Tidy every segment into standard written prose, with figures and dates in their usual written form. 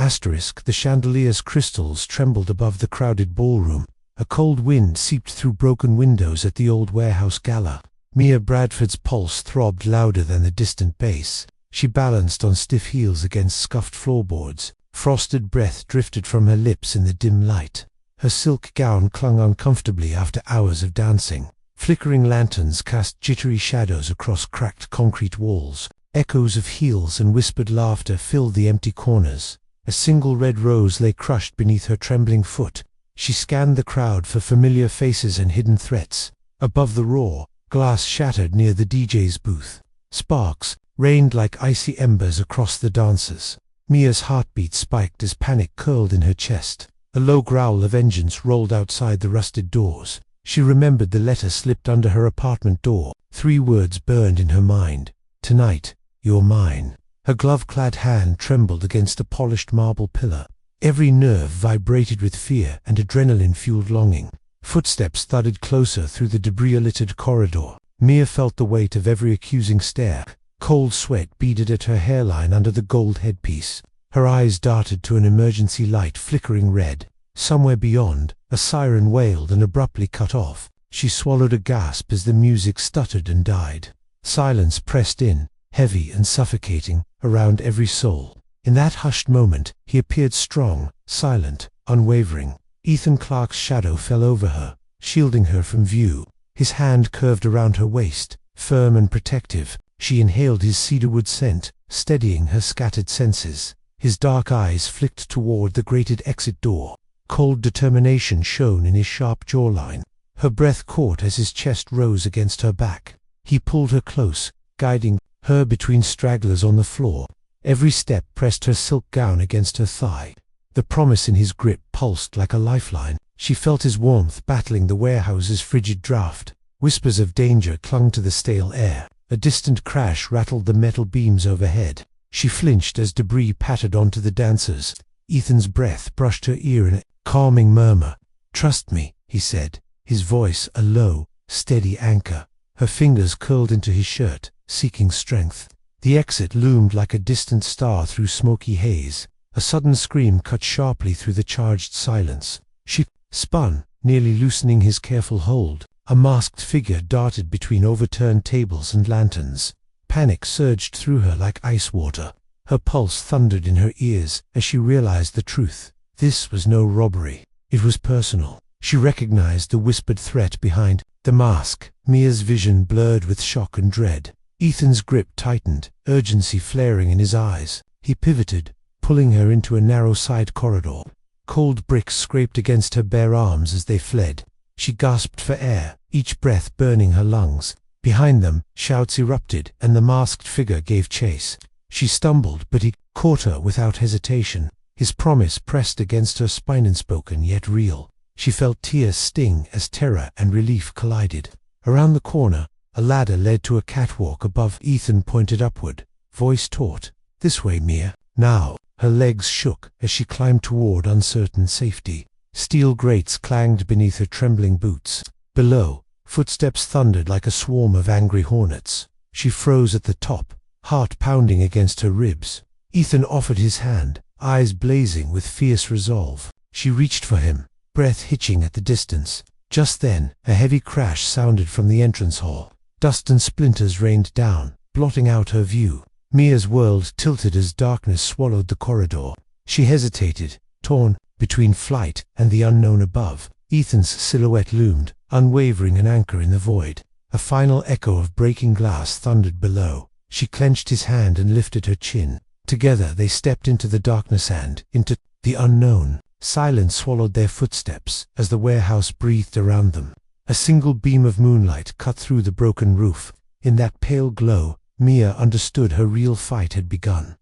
The chandelier's crystals trembled above the crowded ballroom. A cold wind seeped through broken windows at the old warehouse gala. Mia Bradford's pulse throbbed louder than the distant bass. She balanced on stiff heels against scuffed floorboards. Frosted breath drifted from her lips in the dim light. Her silk gown clung uncomfortably after hours of dancing. Flickering lanterns cast jittery shadows across cracked concrete walls. Echoes of heels and whispered laughter filled the empty corners. A single red rose lay crushed beneath her trembling foot. She scanned the crowd for familiar faces and hidden threats. Above the roar, glass shattered near the DJ's booth. Sparks rained like icy embers across the dancers. Mia's heartbeat spiked as panic curled in her chest. A low growl of vengeance rolled outside the rusted doors. She remembered the letter slipped under her apartment door. 3 words burned in her mind. "Tonight, you're mine." Her glove-clad hand trembled against a polished marble pillar. Every nerve vibrated with fear and adrenaline-fueled longing. Footsteps thudded closer through the debris-littered corridor. Mia felt the weight of every accusing stare. Cold sweat beaded at her hairline under the gold headpiece. Her eyes darted to an emergency light flickering red. Somewhere beyond, a siren wailed and abruptly cut off. She swallowed a gasp as the music stuttered and died. Silence pressed in, heavy and suffocating, around every soul. In that hushed moment, he appeared strong, silent, unwavering. Ethan Clarke's shadow fell over her, shielding her from view. His hand curved around her waist, firm and protective. She inhaled his cedarwood scent, steadying her scattered senses. His dark eyes flicked toward the grated exit door. Cold determination shone in his sharp jawline. Her breath caught as his chest rose against her back. He pulled her close, guiding her between stragglers on the floor. Every step pressed her silk gown against her thigh. The promise in his grip pulsed like a lifeline. She felt his warmth battling the warehouse's frigid draft. Whispers of danger clung to the stale air. A distant crash rattled the metal beams overhead. She flinched as debris pattered onto the dancers. Ethan's breath brushed her ear in a calming murmur. "Trust me," he said, his voice a low, steady anchor. Her fingers curled into his shirt, seeking strength. The exit loomed like a distant star through smoky haze. A sudden scream cut sharply through the charged silence. She spun, nearly loosening his careful hold. A masked figure darted between overturned tables and lanterns. Panic surged through her like ice water. Her pulse thundered in her ears as she realized the truth. This was no robbery. It was personal. She recognized the whispered threat behind the mask. Mia's vision blurred with shock and dread. Ethan's grip tightened, urgency flaring in his eyes. He pivoted, pulling her into a narrow side corridor. Cold bricks scraped against her bare arms as they fled. She gasped for air, each breath burning her lungs. Behind them, shouts erupted, and the masked figure gave chase. She stumbled, but he caught her without hesitation. His promise pressed against her spine, unspoken yet real. She felt tears sting as terror and relief collided. Around the corner, a ladder led to a catwalk above. Ethan pointed upward, voice taut. "This way, Mia." Now, her legs shook as she climbed toward uncertain safety. Steel grates clanged beneath her trembling boots. Below, footsteps thundered like a swarm of angry hornets. She froze at the top, heart pounding against her ribs. Ethan offered his hand, eyes blazing with fierce resolve. She reached for him, breath hitching at the distance. Just then, a heavy crash sounded from the entrance hall. Dust and splinters rained down, blotting out her view. Mia's world tilted as darkness swallowed the corridor. She hesitated, torn between flight and the unknown above. Ethan's silhouette loomed, unwavering, an anchor in the void. A final echo of breaking glass thundered below. She clenched his hand and lifted her chin. Together they stepped into the darkness and into the unknown. Silence swallowed their footsteps as the warehouse breathed around them. A single beam of moonlight cut through the broken roof. In that pale glow, Mia understood her real fight had begun.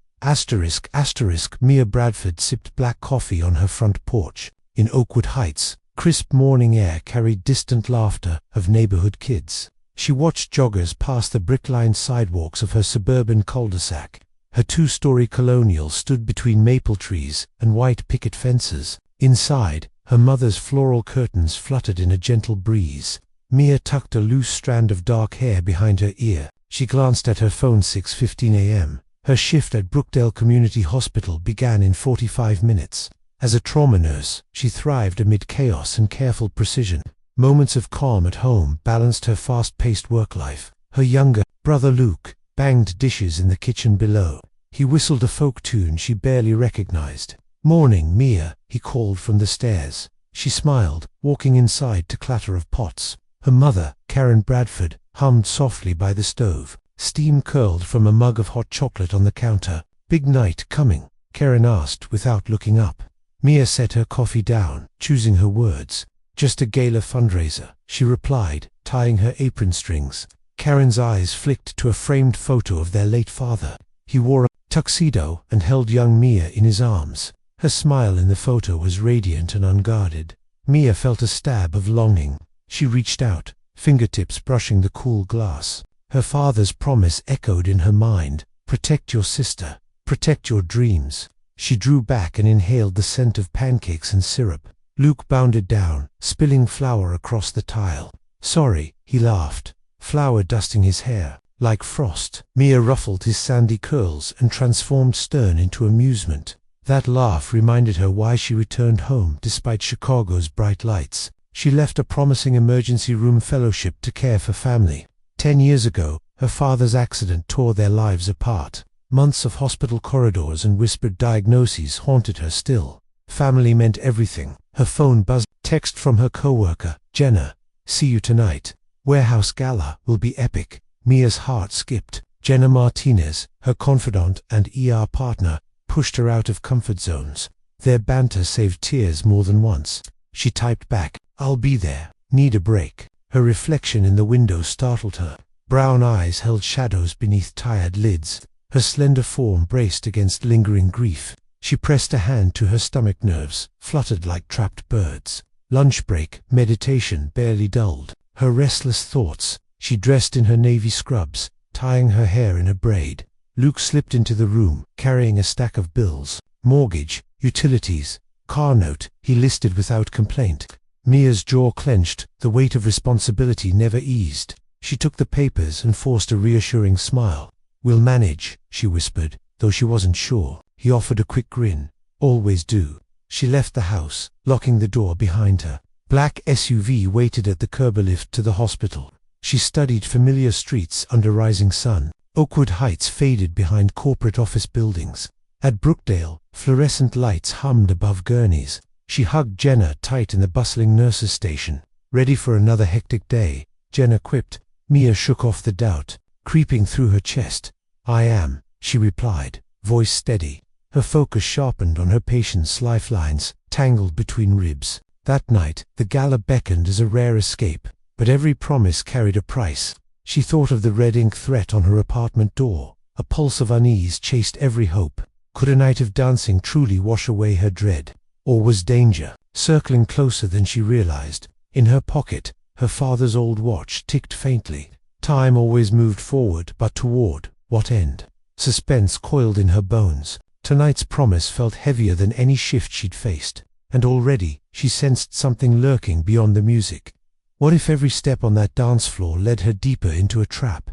Mia Bradford sipped black coffee on her front porch. In Oakwood Heights, crisp morning air carried distant laughter of neighborhood kids. She watched joggers pass the brick-lined sidewalks of her suburban cul-de-sac. Her 2-story colonial stood between maple trees and white picket fences. Inside, her mother's floral curtains fluttered in a gentle breeze. Mia tucked a loose strand of dark hair behind her ear. She glanced at her phone. 6:15 a.m. Her shift at Brookdale Community Hospital began in 45 minutes. As a trauma nurse, she thrived amid chaos and careful precision. Moments of calm at home balanced her fast-paced work life. Her younger brother Luke banged dishes in the kitchen below. He whistled a folk tune she barely recognized. "Morning, Mia," he called from the stairs. She smiled, walking inside to clatter of pots. Her mother, Mia Bradford, hummed softly by the stove. Steam curled from a mug of hot chocolate on the counter. "Big night coming?" Karen asked without looking up. Mia set her coffee down, choosing her words. "Just a gala fundraiser," she replied, tying her apron strings. Karen's eyes flicked to a framed photo of their late father. He wore a tuxedo and held young Mia in his arms. Her smile in the photo was radiant and unguarded. Mia felt a stab of longing. She reached out, fingertips brushing the cool glass. Her father's promise echoed in her mind. "Protect your sister. Protect your dreams." She drew back and inhaled the scent of pancakes and syrup. Luke bounded down, spilling flour across the tile. "Sorry," he laughed, flour dusting his hair. Like frost, Mia ruffled his sandy curls and transformed stern into amusement. That laugh reminded her why she returned home despite Chicago's bright lights. She left a promising emergency room fellowship to care for family. 10 years ago, her father's accident tore their lives apart. Months of hospital corridors and whispered diagnoses haunted her still. Family meant everything. Her phone buzzed. Text from her coworker, "Jenna, see you tonight. Warehouse gala will be epic." Mia's heart skipped. Jenna Martinez, her confidant and ER partner, pushed her out of comfort zones. Their banter saved tears more than once. She typed back, "I'll be there. Need a break." Her reflection in the window startled her. Brown eyes held shadows beneath tired lids. Her slender form braced against lingering grief. She pressed a hand to her stomach nerves, fluttered like trapped birds. Lunch break, meditation barely dulled her restless thoughts. She dressed in her navy scrubs, tying her hair in a braid. Luke slipped into the room, carrying a stack of bills. Mortgage, utilities, car note, he listed without complaint. Mia's jaw clenched, the weight of responsibility never eased. She took the papers and forced a reassuring smile. "We'll manage," she whispered, though she wasn't sure. He offered a quick grin. "Always do." She left the house, locking the door behind her. Black SUV waited at the Kerberlift to the hospital. She studied familiar streets under rising sun. Oakwood Heights faded behind corporate office buildings. At Brookdale, fluorescent lights hummed above gurneys. She hugged Jenna tight in the bustling nurses' station. "Ready for another hectic day?" Jenna quipped. Mia shook off the doubt, creeping through her chest. "I am," she replied, voice steady. Her focus sharpened on her patient's lifelines, tangled between ribs. That night, the gala beckoned as a rare escape, but every promise carried a price. She thought of the red ink threat on her apartment door. A pulse of unease chased every hope. Could a night of dancing truly wash away her dread? Or was danger circling closer than she realized? In her pocket, her father's old watch ticked faintly. Time always moved forward, but toward what end? Suspense coiled in her bones. Tonight's promise felt heavier than any shift she'd faced, and already she sensed something lurking beyond the music. What if every step on that dance floor led her deeper into a trap?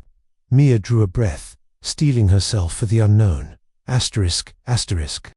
Mia drew a breath, steeling herself for the unknown. Asterisk, asterisk.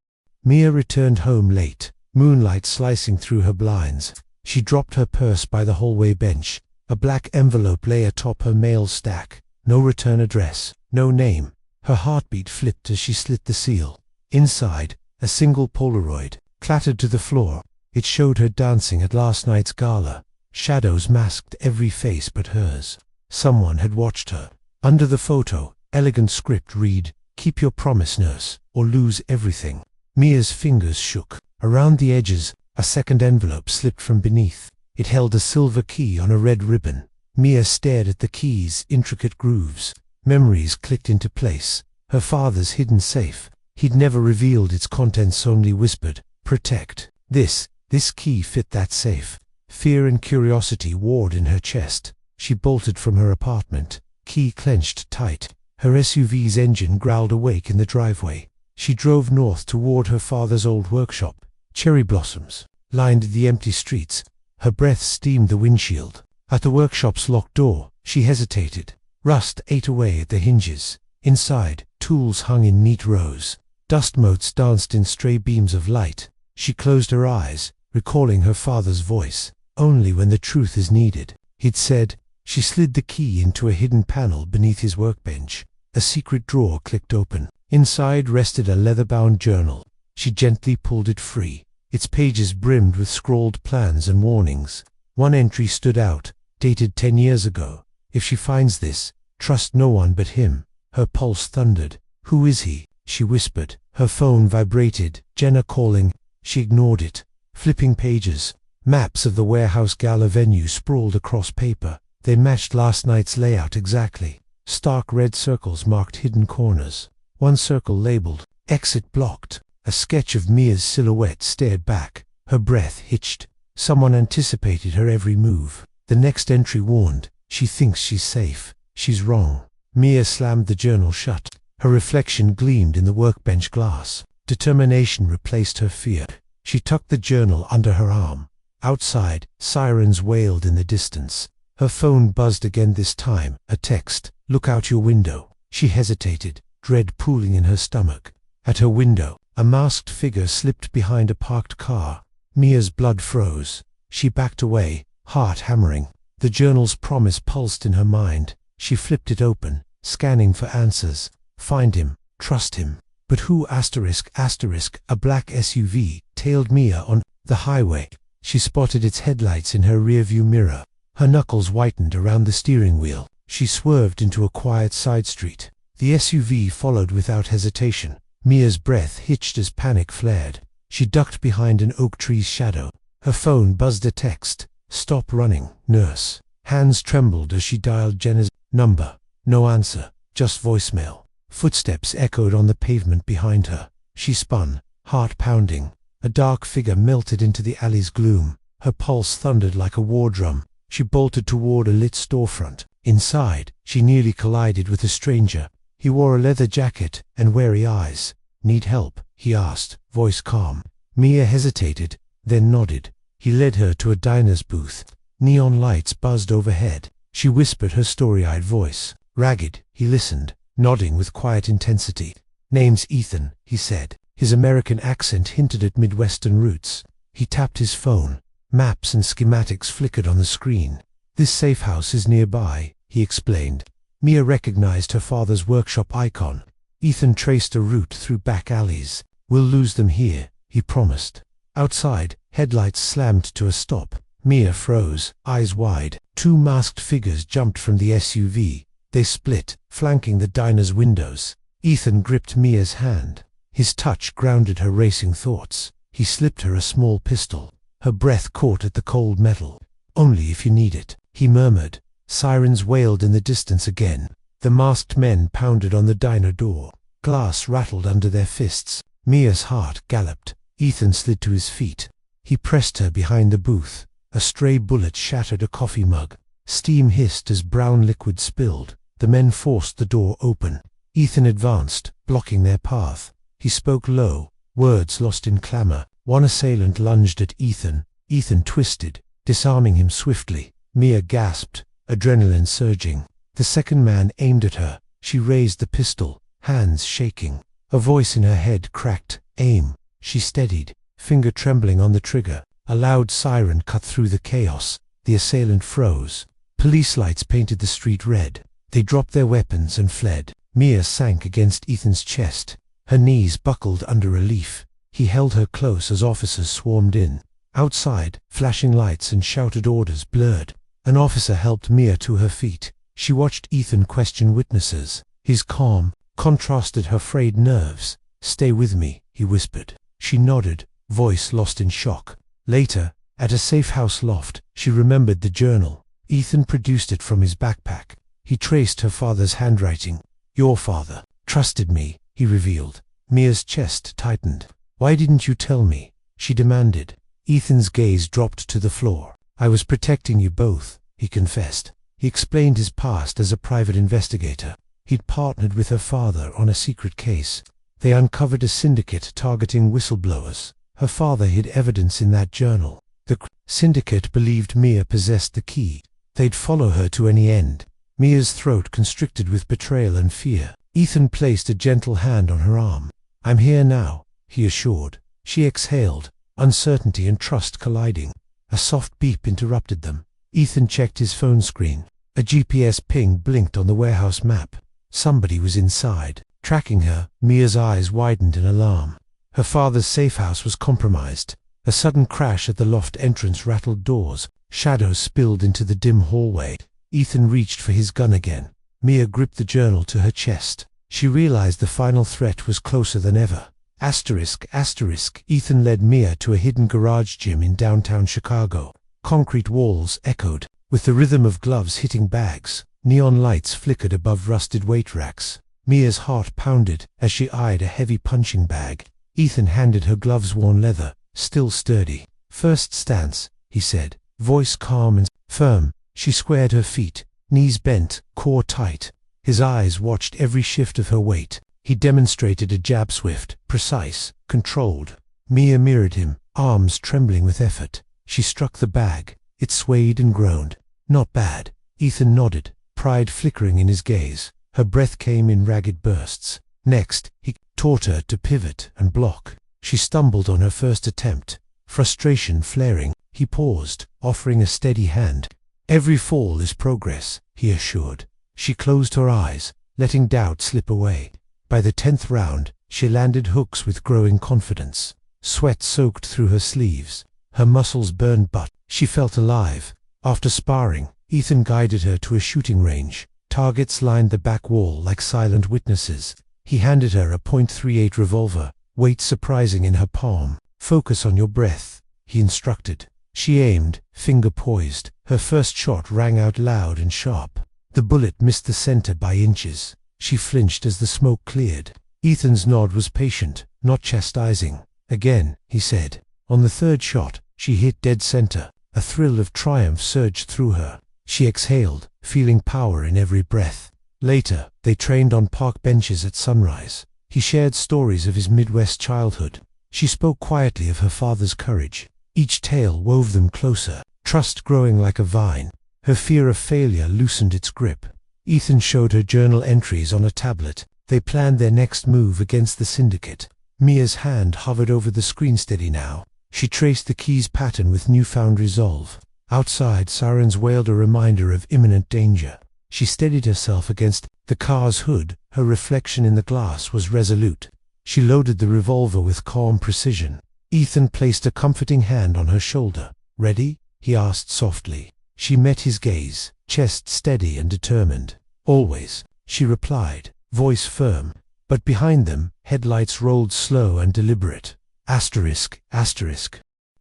Mia returned home late, moonlight slicing through her blinds. She dropped her purse by the hallway bench. A black envelope lay atop her mail stack. No return address, no name. Her heartbeat flipped as she slit the seal. Inside, a single Polaroid clattered to the floor. It showed her dancing at last night's gala. Shadows masked every face but hers. Someone had watched her. Under the photo, elegant script read, "Keep your promise, nurse, or lose everything." Mia's fingers shook. Around the edges, a second envelope slipped from beneath. It held a silver key on a red ribbon. Mia stared at the key's intricate grooves. Memories clicked into place. Her father's hidden safe. He'd never revealed its contents, only whispered, "Protect." This key fit that safe. Fear and curiosity warred in her chest. She bolted from her apartment, key clenched tight. Her SUV's engine growled awake in the driveway. She drove north toward her father's old workshop. Cherry blossoms lined the empty streets. Her breath steamed the windshield. At the workshop's locked door, she hesitated. Rust ate away at the hinges. Inside, tools hung in neat rows. Dust motes danced in stray beams of light. She closed her eyes, recalling her father's voice. "Only when the truth is needed," he'd said. She slid the key into a hidden panel beneath his workbench. A secret drawer clicked open. Inside rested a leather-bound journal. She gently pulled it free. Its pages brimmed with scrawled plans and warnings. One entry stood out, dated 10 years ago. "If she finds this, trust no one but him." Her pulse thundered. "Who is he?" she whispered. Her phone vibrated. Jenna calling. She ignored it. Flipping pages. Maps of the warehouse gala venue sprawled across paper. They matched last night's layout exactly. Stark red circles marked hidden corners. One circle labeled "Exit Blocked." A sketch of Mia's silhouette stared back. Her breath hitched. Someone anticipated her every move. The next entry warned, "She thinks she's safe. She's wrong." Mia slammed the journal shut. Her reflection gleamed in the workbench glass. Determination replaced her fear. She tucked the journal under her arm. Outside, sirens wailed in the distance. Her phone buzzed again, this time, a text. "Look out your window." She hesitated, dread pooling in her stomach. At her window, a masked figure slipped behind a parked car. Mia's blood froze. She backed away, heart hammering. The journal's promise pulsed in her mind. She flipped it open, scanning for answers. Find him, trust him. But who? A black SUV tailed Mia on the highway. She spotted its headlights in her rearview mirror. Her knuckles whitened around the steering wheel. She swerved into a quiet side street. The SUV followed without hesitation. Mia's breath hitched as panic flared. She ducked behind an oak tree's shadow. Her phone buzzed a text. "Stop running, nurse." Hands trembled as she dialed Jenna's number. No answer, just voicemail. Footsteps echoed on the pavement behind her. She spun, heart pounding. A dark figure melted into the alley's gloom. Her pulse thundered like a war drum. She bolted toward a lit storefront. Inside, she nearly collided with a stranger. He wore a leather jacket and wary eyes. "Need help?" he asked, voice calm. Mia hesitated, then nodded. He led her to a diner's booth. Neon lights buzzed overhead. She whispered her story-eyed voice. Ragged, he listened, nodding with quiet intensity. "Name's Ethan," he said. His American accent hinted at Midwestern roots. He tapped his phone. Maps and schematics flickered on the screen. "This safe house is nearby," he explained. Mia recognized her father's workshop icon. Ethan traced a route through back alleys. "We'll lose them here," he promised. Outside, headlights slammed to a stop. Mia froze, eyes wide. Two masked figures jumped from the SUV. They split, flanking the diner's windows. Ethan gripped Mia's hand. His touch grounded her racing thoughts. He slipped her a small pistol. Her breath caught at the cold metal. "Only if you need it," he murmured. Sirens wailed in the distance again. The masked men pounded on the diner door. Glass rattled under their fists. Mia's heart galloped. Ethan slid to his feet. He pressed her behind the booth. A stray bullet shattered a coffee mug. Steam hissed as brown liquid spilled. The men forced the door open. Ethan advanced, blocking their path. He spoke low, words lost in clamor. One assailant lunged at Ethan. Ethan twisted, disarming him swiftly. Mia gasped, adrenaline surging. The second man aimed at her. She raised the pistol, hands shaking. A voice in her head cracked, "Aim." She steadied, finger trembling on the trigger. A loud siren cut through the chaos. The assailant froze. Police lights painted the street red. They dropped their weapons and fled. Mia sank against Ethan's chest. Her knees buckled under relief. He held her close as officers swarmed in. Outside, flashing lights and shouted orders blurred. An officer helped Mia to her feet. She watched Ethan question witnesses. His calm contrasted her frayed nerves. "Stay with me," he whispered. She nodded, voice lost in shock. Later, at a safe house loft, she remembered the journal. Ethan produced it from his backpack. He traced her father's handwriting. "Your father trusted me," he revealed. Mia's chest tightened. "Why didn't you tell me?" she demanded. Ethan's gaze dropped to the floor. "I was protecting you both," he confessed. He explained his past as a private investigator. He'd partnered with her father on a secret case. They uncovered a syndicate targeting whistleblowers. Her father hid evidence in that journal. The syndicate believed Mia possessed the key. They'd follow her to any end. Mia's throat constricted with betrayal and fear. Ethan placed a gentle hand on her arm. "I'm here now," he assured. She exhaled, uncertainty and trust colliding. A soft beep interrupted them. Ethan checked his phone screen. A GPS ping blinked on the warehouse map. Somebody was inside, tracking her. Mia's eyes widened in alarm. Her father's safe house was compromised. A sudden crash at the loft entrance rattled doors. Shadows spilled into the dim hallway. Ethan reached for his gun again. Mia gripped the journal to her chest. She realized the final threat was closer than ever. Asterisk. Ethan led Mia to a hidden garage gym in downtown Chicago. Concrete walls echoed, with the rhythm of gloves hitting bags. Neon lights flickered above rusted weight racks. Mia's heart pounded as she eyed a heavy punching bag. Ethan handed her gloves-worn leather, still sturdy. "First stance," he said, voice calm and firm. She squared her feet, knees bent, core tight. His eyes watched every shift of her weight. He demonstrated a jab, swift, precise, controlled. Mia mirrored him, arms trembling with effort. She struck the bag. It swayed and groaned. "Not bad." Ethan nodded, pride flickering in his gaze. Her breath came in ragged bursts. Next, he taught her to pivot and block. She stumbled on her first attempt. Frustration flaring, he paused, offering a steady hand. "Every fall is progress," he assured. She closed her eyes, letting doubt slip away. By the 10th round, she landed hooks with growing confidence. Sweat soaked through her sleeves. Her muscles burned, but she felt alive. After sparring, Ethan guided her to a shooting range. Targets lined the back wall like silent witnesses. He handed her a .38 revolver, weight surprising in her palm. "Focus on your breath," he instructed. She aimed, finger poised. Her first shot rang out loud and sharp. The bullet missed the center by inches. She flinched as the smoke cleared. Ethan's nod was patient, not chastising. "Again," he said. On the third shot, she hit dead center. A thrill of triumph surged through her. She exhaled, feeling power in every breath. Later, they trained on park benches at sunrise. He shared stories of his Midwest childhood. She spoke quietly of her father's courage. Each tale wove them closer, trust growing like a vine. Her fear of failure loosened its grip. Ethan showed her journal entries on a tablet. They planned their next move against the syndicate. Mia's hand hovered over the screen, steady now. She traced the key's pattern with newfound resolve. Outside, sirens wailed a reminder of imminent danger. She steadied herself against the car's hood. Her reflection in the glass was resolute. She loaded the revolver with calm precision. Ethan placed a comforting hand on her shoulder. "Ready?" he asked softly. She met his gaze, chest steady and determined. "Always," she replied, voice firm. But behind them, headlights rolled slow and deliberate. Asterisk.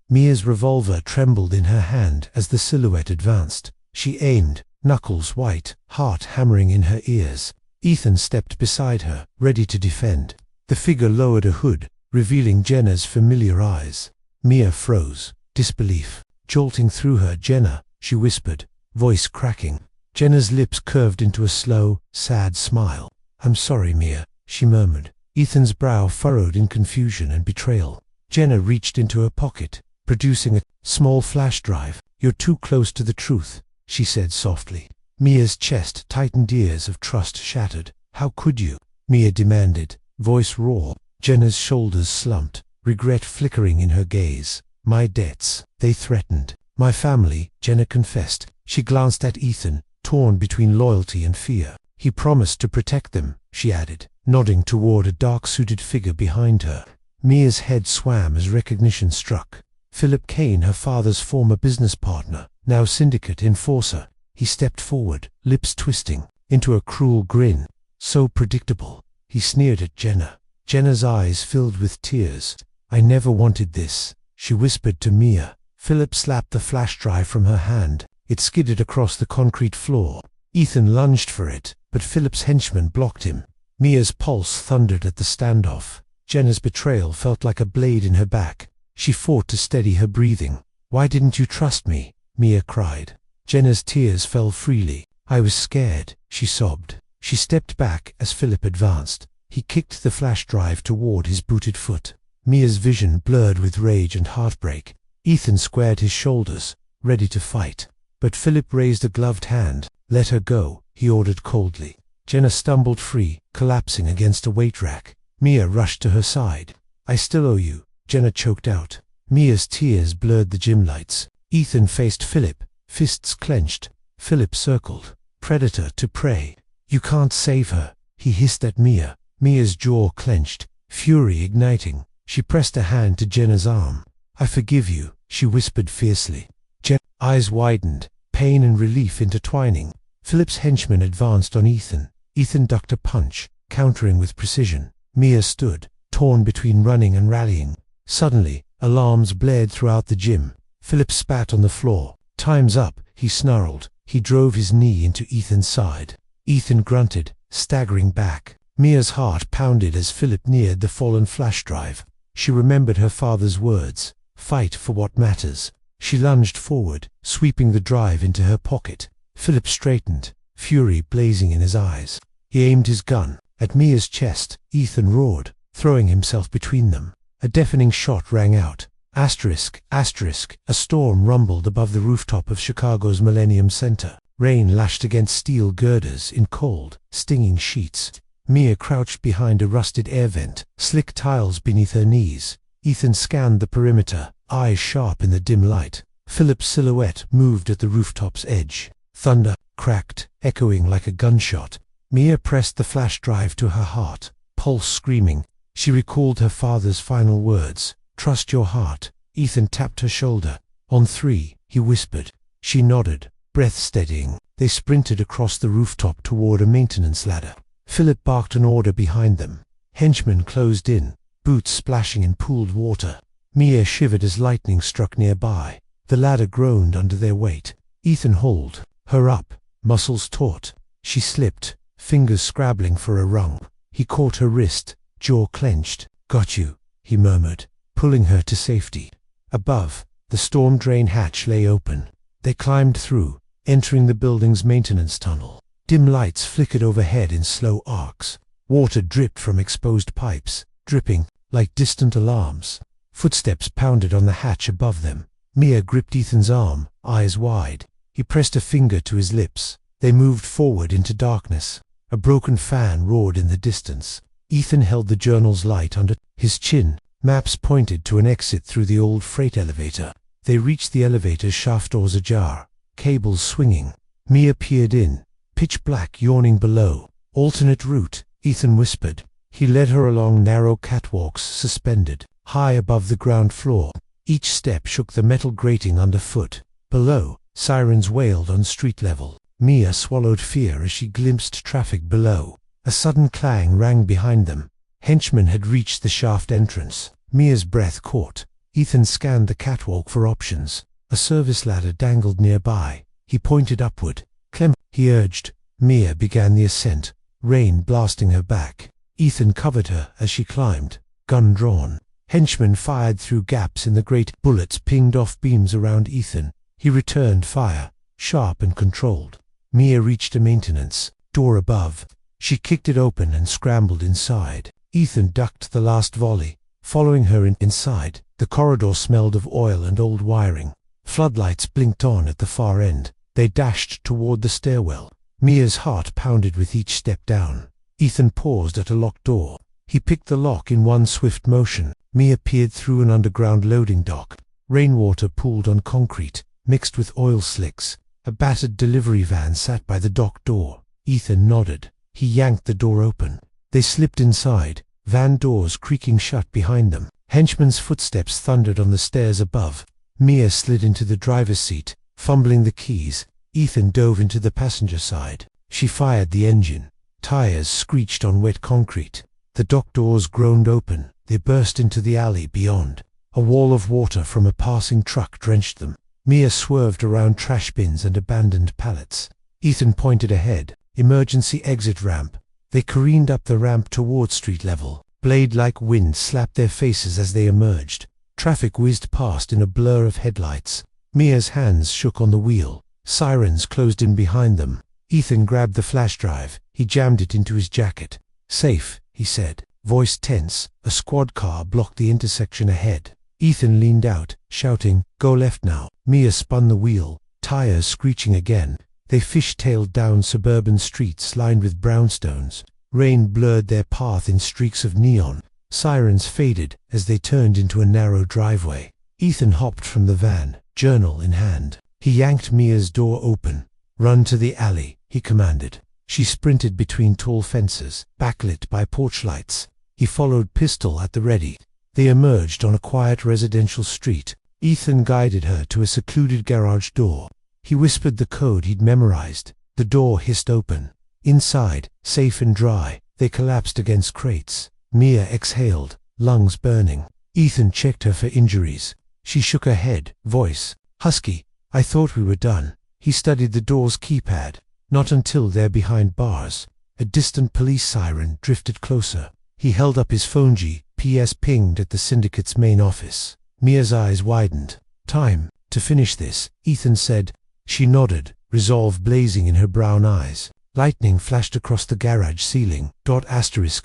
Mia's revolver trembled in her hand as the silhouette advanced. She aimed, knuckles white, heart hammering in her ears. Ethan stepped beside her, ready to defend. The figure lowered a hood, revealing Jenna's familiar eyes. Mia froze, disbelief jolting through her. "Jenna," she whispered, voice cracking. Jenna's lips curved into a slow, sad smile. "I'm sorry, Mia," she murmured. Ethan's brow furrowed in confusion and betrayal. Jenna reached into her pocket, producing a small flash drive. "You're too close to the truth," she said softly. Mia's chest tightened, ears of trust shattered. "How could you?" Mia demanded, voice raw. Jenna's shoulders slumped, regret flickering in her gaze. "My debts, they threatened my family," Jenna confessed. She glanced at Ethan, torn between loyalty and fear. "He promised to protect them," she added, nodding toward a dark-suited figure behind her. Mia's head swam as recognition struck. Philip Kane, her father's former business partner, now syndicate enforcer. He stepped forward, lips twisting, into a cruel grin. "So predictable," he sneered at Jenna. Jenna's eyes filled with tears. "I never wanted this," she whispered to Mia. Philip slapped the flash drive from her hand. It skidded across the concrete floor. Ethan lunged for it, but Philip's henchman blocked him. Mia's pulse thundered at the standoff. Jenna's betrayal felt like a blade in her back. She fought to steady her breathing. "Why didn't you trust me?" Mia cried. Jenna's tears fell freely. "I was scared," she sobbed. She stepped back as Philip advanced. He kicked the flash drive toward his booted foot. Mia's vision blurred with rage and heartbreak. Ethan squared his shoulders, ready to fight. But Philip raised a gloved hand. "Let her go," he ordered coldly. Jenna stumbled free, collapsing against a weight rack. Mia rushed to her side. "I still owe you," Jenna choked out. Mia's tears blurred the gym lights. Ethan faced Philip, fists clenched. Philip circled. Predator to prey. "You can't save her," he hissed at Mia. Mia's jaw clenched, fury igniting. She pressed a hand to Jenna's arm. "I forgive you," she whispered fiercely. Jenna's eyes widened, pain and relief intertwining. Philip's henchman advanced on Ethan. Ethan ducked a punch, countering with precision. Mia stood, torn between running and rallying. Suddenly, alarms blared throughout the gym. Philip spat on the floor. "Time's up," he snarled. He drove his knee into Ethan's side. Ethan grunted, staggering back. Mia's heart pounded as Philip neared the fallen flash drive. She remembered her father's words, "Fight for what matters." She lunged forward, sweeping the drive into her pocket. Philip straightened, fury blazing in his eyes. He aimed his gun at Mia's chest. Ethan roared, throwing himself between them. A deafening shot rang out. Asterisk, asterisk. A storm rumbled above the rooftop of Chicago's Millennium Center. Rain lashed against steel girders in cold, stinging sheets. Mia crouched behind a rusted air vent, slick tiles beneath her knees. Ethan scanned the perimeter, eyes sharp in the dim light. Philip's silhouette moved at the rooftop's edge. Thunder cracked, echoing like a gunshot. Mia pressed the flash drive to her heart, pulse screaming. She recalled her father's final words, "Trust your heart." Ethan tapped her shoulder. "On 3, he whispered. She nodded, breath steadying. They sprinted across the rooftop toward a maintenance ladder. Philip barked an order behind them. Henchmen closed in, boots splashing in pooled water. Mia shivered as lightning struck nearby. The ladder groaned under their weight. Ethan hauled her up, muscles taut. She slipped, fingers scrabbling for a rung. He caught her wrist, jaw clenched. "Got you," he murmured, pulling her to safety. Above, the storm drain hatch lay open. They climbed through, entering the building's maintenance tunnel. Dim lights flickered overhead in slow arcs. Water dripped from exposed pipes, dripping like distant alarms. Footsteps pounded on the hatch above them. Mia gripped Ethan's arm, eyes wide. He pressed a finger to his lips. They moved forward into darkness. A broken fan roared in the distance. Ethan held the journal's light under his chin. Maps pointed to an exit through the old freight elevator. They reached the elevator's shaft doors ajar, cables swinging. Mia peered in, pitch black yawning below. "Alternate route," Ethan whispered. He led her along narrow catwalks suspended, high above the ground floor. Each step shook the metal grating underfoot. Below, sirens wailed on street level. Mia swallowed fear as she glimpsed traffic below. A sudden clang rang behind them. Henchmen had reached the shaft entrance. Mia's breath caught. Ethan scanned the catwalk for options. A service ladder dangled nearby. He pointed upward. "Clem," he urged. Mia began the ascent, rain blasting her back. Ethan covered her as she climbed, gun drawn. Henchmen fired through gaps in the grate. Bullets pinged off beams around Ethan. He returned fire, sharp and controlled. Mia reached a maintenance door above. She kicked it open and scrambled inside. Ethan ducked the last volley, following her inside. The corridor smelled of oil and old wiring. Floodlights blinked on at the far end. They dashed toward the stairwell. Mia's heart pounded with each step down. Ethan paused at a locked door. He picked the lock in one swift motion. Mia peered through an underground loading dock. Rainwater pooled on concrete, mixed with oil slicks. A battered delivery van sat by the dock door. Ethan nodded. He yanked the door open. They slipped inside, van doors creaking shut behind them. Henchmen's footsteps thundered on the stairs above. Mia slid into the driver's seat, fumbling the keys. Ethan dove into the passenger side. She fired the engine. Tires screeched on wet concrete. The dock doors groaned open. They burst into the alley beyond. A wall of water from a passing truck drenched them. Mia swerved around trash bins and abandoned pallets. Ethan pointed ahead. Emergency exit ramp. They careened up the ramp toward street level. Blade-like wind slapped their faces as they emerged. Traffic whizzed past in a blur of headlights. Mia's hands shook on the wheel. Sirens closed in behind them. Ethan grabbed the flash drive. He jammed it into his jacket. "Safe," he said, voice tense. A squad car blocked the intersection ahead. Ethan leaned out, shouting, "Go left now." Mia spun the wheel, tires screeching again. They fish-tailed down suburban streets lined with brownstones. Rain blurred their path in streaks of neon. Sirens faded as they turned into a narrow driveway. Ethan hopped from the van, journal in hand. He yanked Mia's door open. "Run to the alley," he commanded. She sprinted between tall fences, backlit by porch lights. He followed, pistol at the ready. They emerged on a quiet residential street. Ethan guided her to a secluded garage door. He whispered the code he'd memorized. The door hissed open. Inside, safe and dry, they collapsed against crates. Mia exhaled, lungs burning. Ethan checked her for injuries. She shook her head, voice husky. "I thought we were done." He studied the door's keypad. Not until they're behind bars. A distant police siren drifted closer. He held up his phone. GPS pinged at the syndicate's main office. Mia's eyes widened. "Time to finish this," Ethan said. She nodded, resolve blazing in her brown eyes. Lightning flashed across the garage ceiling.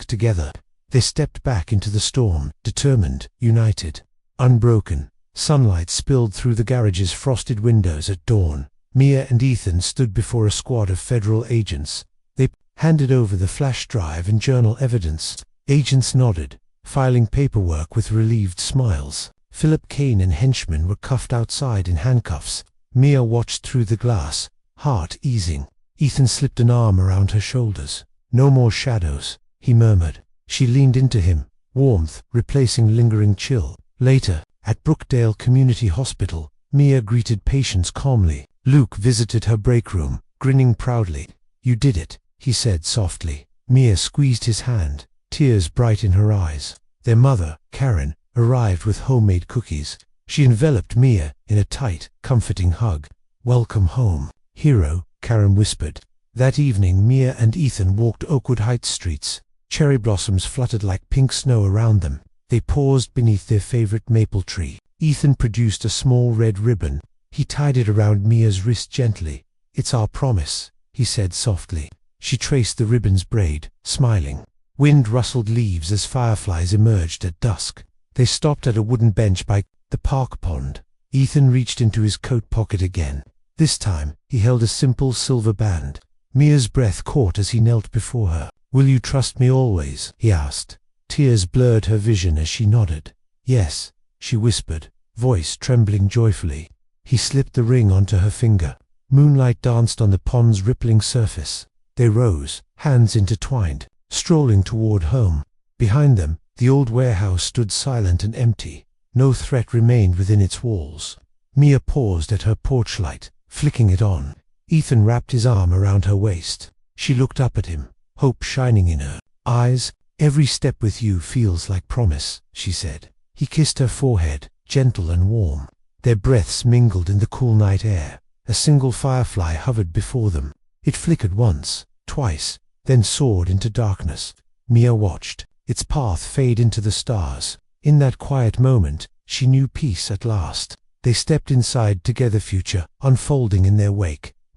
Together. They stepped back into the storm, determined, united, unbroken. Sunlight spilled through the garage's frosted windows at dawn. Mia and Ethan stood before a squad of federal agents. They handed over the flash drive and journal evidence. Agents nodded, filing paperwork with relieved smiles. Philip Kane and henchmen were cuffed outside in handcuffs. Mia watched through the glass, heart easing. Ethan slipped an arm around her shoulders. "No more shadows," he murmured. She leaned into him, warmth replacing lingering chill. Later, at Brookdale Community Hospital, Mia greeted patients calmly. Luke visited her break room, grinning proudly. "You did it," he said softly. Mia squeezed his hand, tears bright in her eyes. Their mother, Karen, arrived with homemade cookies. She enveloped Mia in a tight, comforting hug. "Welcome home, hero," Karen whispered. That evening Mia and Ethan walked Oakwood Heights streets. Cherry blossoms fluttered like pink snow around them. They paused beneath their favorite maple tree. Ethan produced a small red ribbon. He tied it around Mia's wrist gently. "It's our promise," he said softly. She traced the ribbon's braid, smiling. Wind rustled leaves as fireflies emerged at dusk. They stopped at a wooden bench by the park pond. Ethan reached into his coat pocket again. This time, he held a simple silver band. Mia's breath caught as he knelt before her. "Will you trust me always?" he asked. Tears blurred her vision as she nodded. "Yes," she whispered, voice trembling joyfully. He slipped the ring onto her finger. Moonlight danced on the pond's rippling surface. They rose, hands intertwined, strolling toward home. Behind them, the old warehouse stood silent and empty. No threat remained within its walls. Mia paused at her porch light, flicking it on. Ethan wrapped his arm around her waist. She looked up at him, hope shining in her eyes. "Every step with you feels like promise," she said. He kissed her forehead, gentle and warm. Their breaths mingled in the cool night air. A single firefly hovered before them. It flickered once, twice, then soared into darkness. Mia watched, its path fade into the stars. In that quiet moment, she knew peace at last. They stepped inside together, future unfolding in their wake. ****